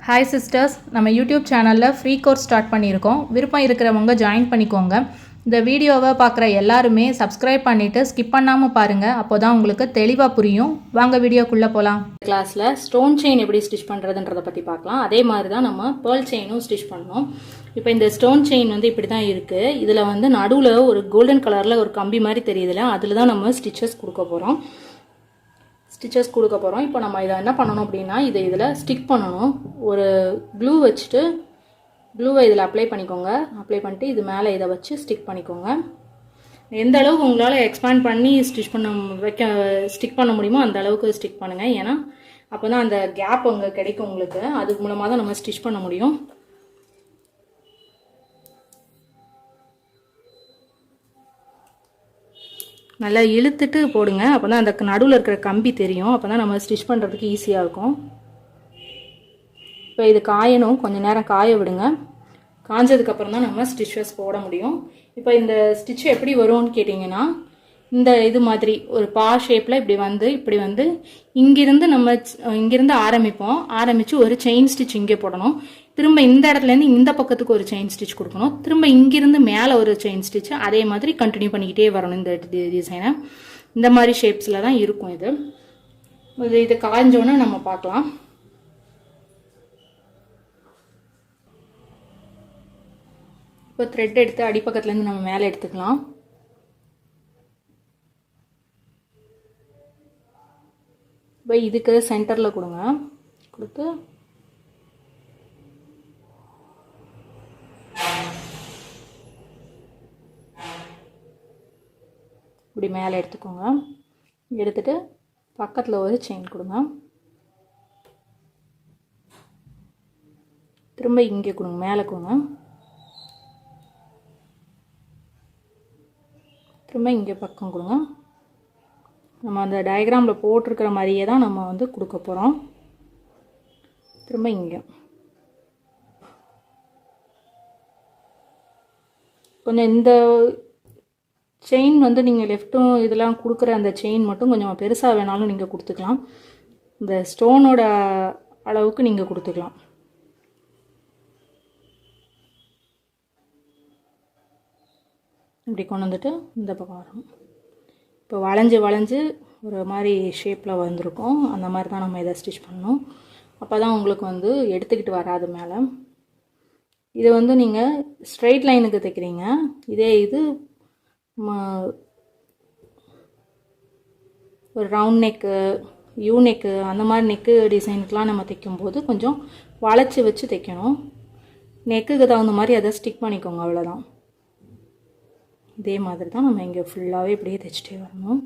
Hi sisters, நம்ம YouTube சேனலில் free course start பண்ணியிருக்கோம். விருப்பம் இருக்கிறவங்க ஜாயின் பண்ணிக்கோங்க. இந்த வீடியோவை பார்க்குற எல்லாருமே சப்ஸ்கிரைப் பண்ணிவிட்டு ஸ்கிப் பண்ணாமல் பாருங்கள். அப்போ தான் உங்களுக்கு தெளிவாக புரியும். வாங்க வீடியோக்குள்ளே போகலாம். கிளாஸில் ஸ்டோன் செயின் எப்படி ஸ்டிச் பண்ணுறதுன்றதை பற்றி பார்க்கலாம். அதே மாதிரி தான் நம்ம பேர்ல் செயினும் ஸ்டிச் பண்ணணும். இப்போ இந்த ஸ்டோன் செயின் வந்து இப்படி தான் இருக்குது. இதில் வந்து நடுவில் ஒரு கோல்டன் கலரில் ஒரு கம்பி மாதிரி தெரியுதுல்ல, அதில் தான் நம்ம ஸ்டிச்சஸ் கொடுக்க போகிறோம். இப்போ நம்ம இதை என்ன பண்ணணும் அப்படின்னா, இதில் ஸ்டிக் பண்ணணும். ஒரு க்ளூ வச்சுட்டு க்ளூவை இதில் அப்ளை பண்ணிக்கோங்க. அப்ளை பண்ணிட்டு இது மேலே இதை வச்சு ஸ்டிக் பண்ணிக்கோங்க. எந்த அளவுக்கு உங்களால் எக்ஸ்பேண்ட் பண்ணி ஸ்டிக் பண்ண முடியுமோ அந்த அளவுக்கு ஸ்டிக் பண்ணுங்கள். ஏன்னா அப்போ தான் அந்த கேப் அங்கே கிடைக்கும் உங்களுக்கு. அது மூலமாக தான் நம்ம ஸ்டிச் பண்ண முடியும். நல்லா இழுத்துட்டு போடுங்க. அப்போ தான் அந்த நடுவில் இருக்கிற கம்பி தெரியும். அப்போ தான் நம்ம ஸ்டிச் பண்ணுறதுக்கு ஈஸியாக இருக்கும். இப்போ இது காயணும், கொஞ்சம் நேரம் காய விடுங்க. காஞ்சதுக்கப்புறம் தான் நம்ம ஸ்டிச்சஸ் போட முடியும். இப்போ இந்த ஸ்டிச் எப்படி வரும்னு கேட்டிங்கன்னா, இந்த இது மாதிரி ஒரு பா ஷேப்பில் இப்படி வந்து இங்கிருந்து ஆரம்பித்து ஒரு செயின் ஸ்டிச் இங்கே போடணும். திரும்ப இந்த இடத்துலேருந்து இந்த பக்கத்துக்கு ஒரு செயின் ஸ்டிச் கொடுக்கணும். திரும்ப இங்கிருந்து மேலே ஒரு செயின் ஸ்டிச், அதே மாதிரி கண்டினியூ பண்ணிக்கிட்டே வரணும். இந்த டிசைனை இந்த மாதிரி ஷேப்ஸில் தான் இருக்கும். இது காஞ்சோன்னு நம்ம பார்க்கலாம். இப்போ த்ரெட் எடுத்து அடிப்பக்கத்துலேருந்து நம்ம மேலே எடுத்துக்கலாம். இப்போ இதுக்கு சென்டரில் கொடுத்து இப்படி மேலே எடுத்துக்கோங்க. எடுத்துட்டு பக்கத்தில் ஒரு செயின் கொடுங்க. திரும்ப இங்கே கொடுங்க, மேலே கொடுங்க. திரும்ப இங்கே பக்கம் கொடுங்க. நம்ம அந்த டயக்ராமில் போட்டிருக்கிற மாதிரியே தான் நம்ம வந்து கொடுக்க போகிறோம். திரும்ப இங்கே கொஞ்சம் இந்த செயின் வந்து நீங்கள் லெஃப்ட்டும் இதெல்லாம் கொடுக்குற அந்த செயின் மட்டும் கொஞ்சம் பெருசாக வேணாலும் நீங்கள் கொடுத்துக்கலாம். இந்த ஸ்டோனோட அளவுக்கு நீங்கள் கொடுத்துக்கலாம். இப்படி கொண்டு வந்துட்டு இந்த பக்கம் வரணும். இப்போ வளைஞ்சு ஒரு மாதிரி ஷேப்பில் வந்திருக்கும். அந்த மாதிரி தான் நம்ம இதை ஸ்டிச் பண்ணணும். அப்போ தான் உங்களுக்கு வந்து எடுத்துக்கிட்டு வராது மேலே. இது வந்து நீங்கள் ஸ்ட்ரெயிட் லைனுக்கு தைக்கிறீங்க. இது ஒரு ரவுண்ட் நெக்கு, யூ நெக்கு, அந்த மாதிரி நெக்கு டிசைனுக்கெலாம் நம்ம தைக்கும்போது கொஞ்சம் வளைச்சி வச்சு தைக்கணும். நெக்குக்கு தகுந்த மாதிரி அதை ஸ்டிக் பண்ணிக்கோங்க, அவ்வளோதான். இதே மாதிரி தான் நம்ம இங்கே ஃபுல்லாகவே இப்படியே தைச்சிட்டே வரணும்.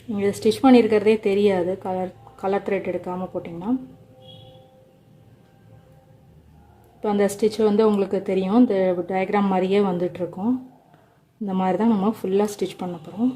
நீங்கள் ஸ்டிச் பண்ணியிருக்கிறதே தெரியாது கலர் த்ரெட் எடுக்காமல் போட்டிங்கன்னா. இப்போ அந்த ஸ்டிச் வந்து உங்களுக்கு தெரியும், இந்த டயக்ராம் மாதிரியே வந்துட்டுருக்கும். இந்த மாதிரி தான் நம்ம ஃபுல்லாக ஸ்டிச் பண்ண போகிறோம்.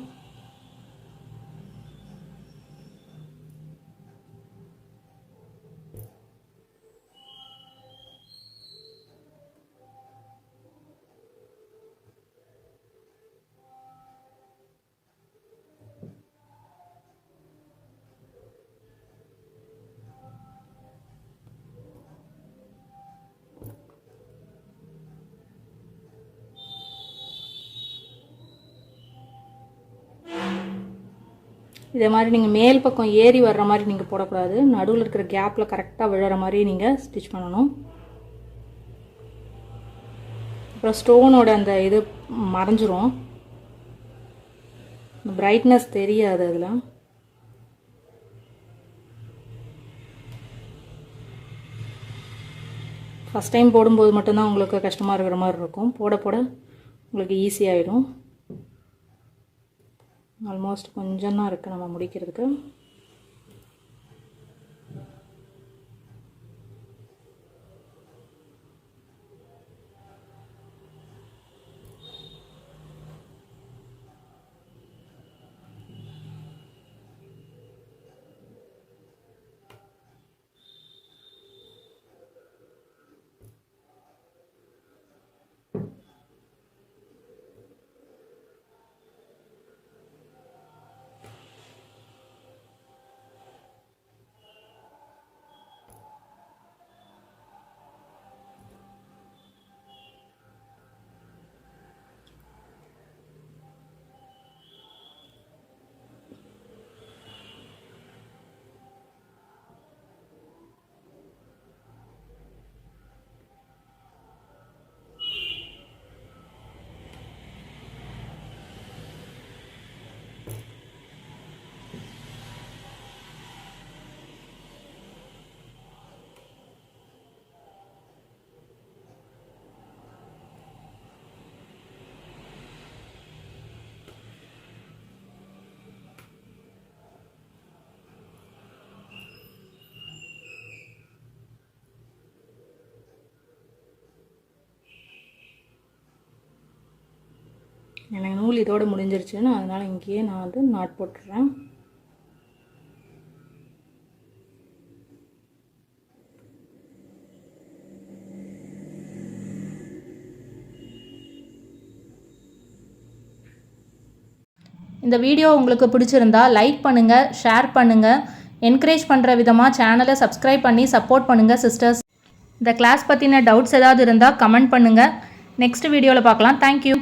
இதே மாதிரி நீங்கள் மேல் பக்கம் ஏறி வர்ற மாதிரி நீங்கள் போடக்கூடாது. நடுவில் இருக்கிற கேப்பில் கரெக்டாக விழுற மாதிரி நீங்கள் ஸ்டிச் பண்ணணும். அப்புறம் ஸ்டோனோட அந்த இது மறைஞ்சிரும், பிரைட்னஸ் தெரியாது அதில். ஃபஸ்ட் டைம் போடும்போது மட்டும்தான் உங்களுக்கு கஷ்டமாக இருக்கிற மாதிரி இருக்கும். போட உங்களுக்கு ஈஸியாகிடும். ஆல்மோஸ்ட் கொஞ்சம் தான் இருக்குது நம்ம முடிக்கிறதுக்கு. எனக்கு நூல் இதோடு முடிஞ்சிருச்சுன்னு அதனால் இங்கேயே நான் வந்து நாட் போட்டுடுறேன். இந்த வீடியோ உங்களுக்கு பிடிச்சிருந்தா லைக் பண்ணுங்கள், ஷேர் பண்ணுங்கள், என்கரேஜ் பண்ணுற விதமாக சேனலை சப்ஸ்கிரைப் பண்ணி சப்போர்ட் பண்ணுங்கள் சிஸ்டர்ஸ். இந்த கிளாஸ் பற்றின டவுட்ஸ் ஏதாவது இருந்தால் கமெண்ட் பண்ணுங்கள். நெக்ஸ்ட் வீடியோவில் பார்க்கலாம். தேங்க்யூ.